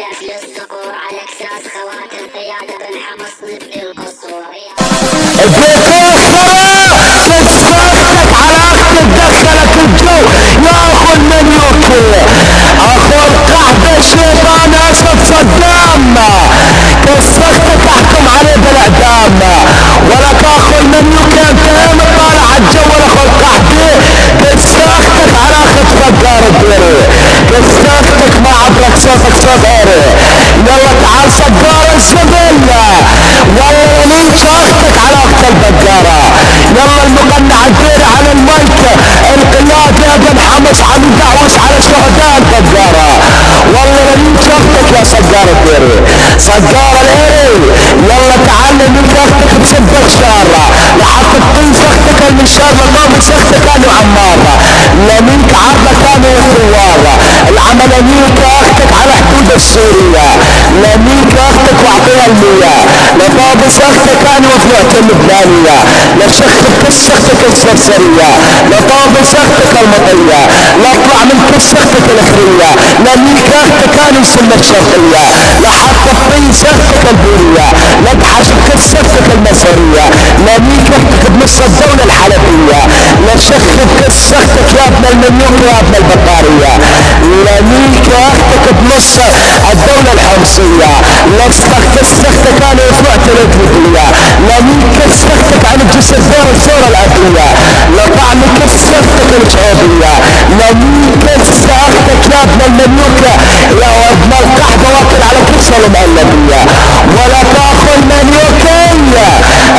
الف للصقور على اكساس خواتم قيادة بن حمص مثل القصور. تتفتك على اخت تدخلك الجو يا اخو المنيوكي، اخو القحبة الشيطان اسد صدام، كسفتك احكم عليه بالاعدام. ولك اخو المنيوكي انت ايم طالع عالجو اخو القحبة، كسفتك على اخت فقار الديري، كسفتك ما عبرك صوتك صوت غيري. يلا تعال صقار السبل، والله ليش اختك على اخت البقارة. يلا المقنع الديري على المايك، القيادة يا بن حمص عم يدعوس على شهداء البقارة. والله ليش اختك يا صقار الديري، صقار الهيري. يلا تعال منك اختك بسبك شارة، لحتى تطيس اختك المشار لطابس اختك كانوا عمارة، لمنك عارضة كانوا ثوارة. العمل لميك اختك على حدود السورية، لميك اختك واعطيها المياه، لطابس اختك كانوا وفلوعة اللبنانية، لشخ كس اختك السرسرية، لطابس اختك المطية، لاطلع من كس اختك الاخرية، لميك اختك كانوا سنة الشرقية، لحتى تطيس اختك البورية، لدحش كس اختك المسورية، لميك اختك بنص الدولة الحلبية، لشخ كس اختك يا ابن المنيوم يا ابن البطارية، لميك اختك بنص الدولة الحمصية، لصفك كس اختك كانوا وفلوعة الاتريبية، لميك كس اختك عن الجسر دور الثورة الأبية، لطعم كس اختك الشعوبية، لميك كس اختك يا ابن المنيوكة يا ابن القحبة واكل على كسر المقلبية. ولا تاخذ المنيوكي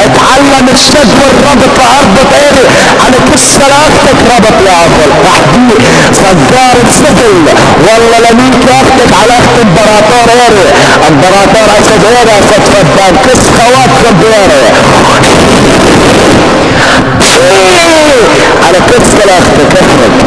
اتعلم الشد والربط واربط ايري على كسر اختك ربط يا ابو القحبي صقار السفل. والله لميك اختك على اخت امبراطور ايري، امبراطور اسد ايري اسد فدان كس خواتكم ايري على كسر اختك اخرج.